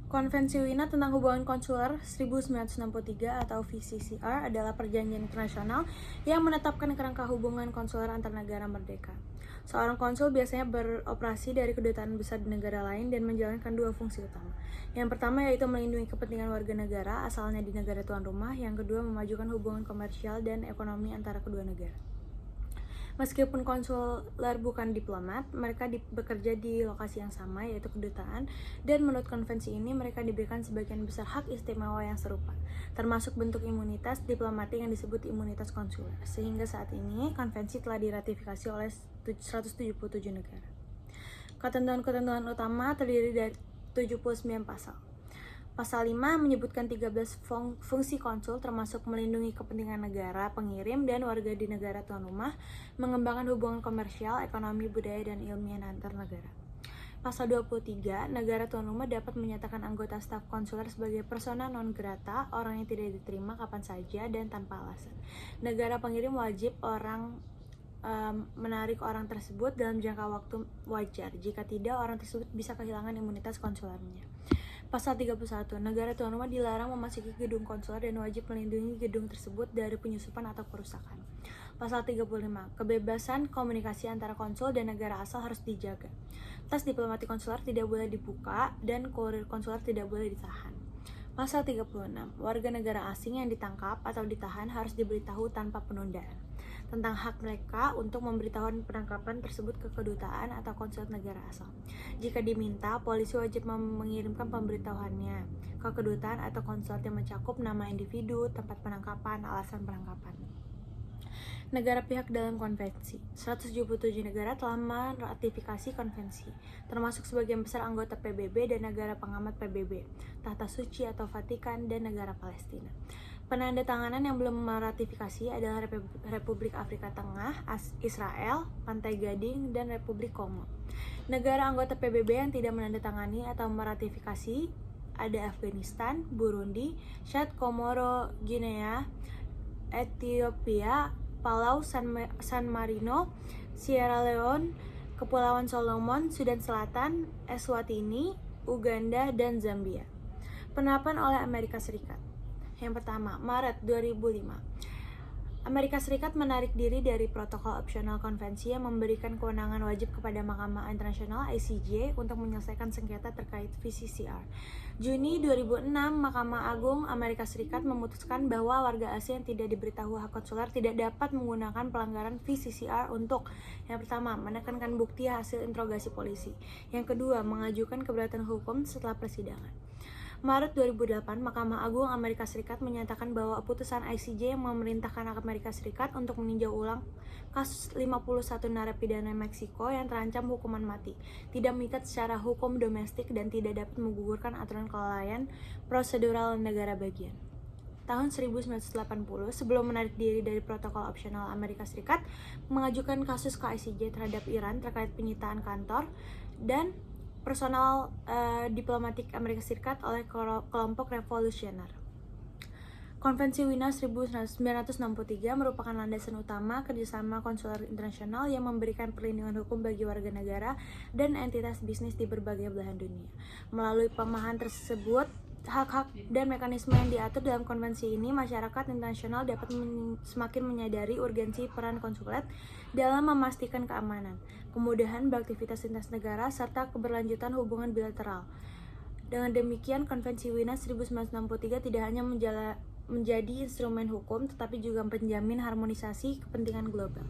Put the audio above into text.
Konvensi Wina tentang Hubungan Konsuler 1963 atau VCCR adalah perjanjian internasional yang menetapkan kerangka hubungan konsuler antar negara merdeka. Seorang konsul biasanya beroperasi dari kedutaan besar di negara lain dan menjalankan dua fungsi utama. Yang pertama yaitu melindungi kepentingan warga negara asalnya di negara tuan rumah, yang kedua memajukan hubungan komersial dan ekonomi antara kedua negara. Meskipun konsuler bukan diplomat, mereka bekerja di lokasi yang sama, yaitu kedutaan, dan menurut konvensi ini mereka diberikan sebagian besar hak istimewa yang serupa, termasuk bentuk imunitas diplomatik yang disebut imunitas konsuler. Sehingga saat ini, konvensi telah diratifikasi oleh 177 negara. Ketentuan-ketentuan utama terdiri dari 79 pasal. Pasal 5 menyebutkan 13 fungsi konsul, termasuk melindungi kepentingan negara pengirim dan warga di negara tuan rumah, mengembangkan hubungan komersial, ekonomi, budaya, dan ilmiah antar negara. Pasal 23, negara tuan rumah dapat menyatakan anggota staf konsuler sebagai persona non grata, orang yang tidak diterima kapan saja dan tanpa alasan. Negara pengirim wajib menarik orang tersebut dalam jangka waktu wajar. Jika tidak, orang tersebut bisa kehilangan imunitas konsulernya. Pasal 31, negara tuan rumah dilarang memasuki gedung konsuler dan wajib melindungi gedung tersebut dari penyusupan atau kerusakan. Pasal 35, kebebasan komunikasi antara konsul dan negara asal harus dijaga. Tas diplomatik konsuler tidak boleh dibuka dan kurir konsuler tidak boleh ditahan. Pasal 36, warga negara asing yang ditangkap atau ditahan harus diberitahu tanpa penundaan tentang hak mereka untuk memberitahukan penangkapan tersebut ke kedutaan atau konsulat negara asal. Jika diminta, polisi wajib mengirimkan pemberitahuannya ke kedutaan atau konsulat yang mencakup nama individu, tempat penangkapan, alasan penangkapan. Negara pihak dalam konvensi. 177 negara telah meratifikasi konvensi, termasuk sebagian besar anggota PBB dan negara pengamat PBB, Tahta Suci atau Vatikan, dan negara Palestina. Penandatanganan yang belum meratifikasi adalah Republik Afrika Tengah, Israel, Pantai Gading, dan Republik Kongo. Negara anggota PBB yang tidak menandatangani atau meratifikasi ada Afghanistan, Burundi, Chad, Komoro, Guinea, Ethiopia, Palau, San Marino, Sierra Leone, Kepulauan Solomon, Sudan Selatan, Eswatini, Uganda, dan Zambia. Penerapan oleh Amerika Serikat. Yang pertama, Maret 2005. Amerika Serikat menarik diri dari protokol opsional konvensi yang memberikan kewenangan wajib kepada Mahkamah Internasional ICJ untuk menyelesaikan sengketa terkait VCCR. Juni 2006, Mahkamah Agung Amerika Serikat memutuskan bahwa warga asing yang tidak diberitahu hak konsuler tidak dapat menggunakan pelanggaran VCCR untuk yang pertama, menekankan bukti hasil interogasi polisi. Yang kedua, mengajukan keberatan hukum setelah persidangan. Maret 2008, Mahkamah Agung Amerika Serikat menyatakan bahwa putusan ICJ yang memerintahkan Amerika Serikat untuk meninjau ulang kasus 51 narapidana Meksiko yang terancam hukuman mati tidak mengikat secara hukum domestik dan tidak dapat menggugurkan aturan kelalaian prosedural negara bagian. Tahun 1980, sebelum menarik diri dari protokol opsional, Amerika Serikat mengajukan kasus ke ICJ terhadap Iran terkait penyitaan kantor dan personal diplomatik Amerika Serikat oleh kelompok revolusioner. Konvensi Wina 1963 merupakan landasan utama kerjasama konsuler internasional yang memberikan perlindungan hukum bagi warga negara dan entitas bisnis di berbagai belahan dunia. Melalui pemahaman tersebut, hak-hak dan mekanisme yang diatur dalam konvensi ini, masyarakat internasional dapat semakin menyadari urgensi peran konsulat dalam memastikan keamanan, kemudahan beraktivitas lintas negara, serta keberlanjutan hubungan bilateral. Dengan demikian, Konvensi Wina 1963 tidak hanya menjadi instrumen hukum, tetapi juga penjamin harmonisasi kepentingan global.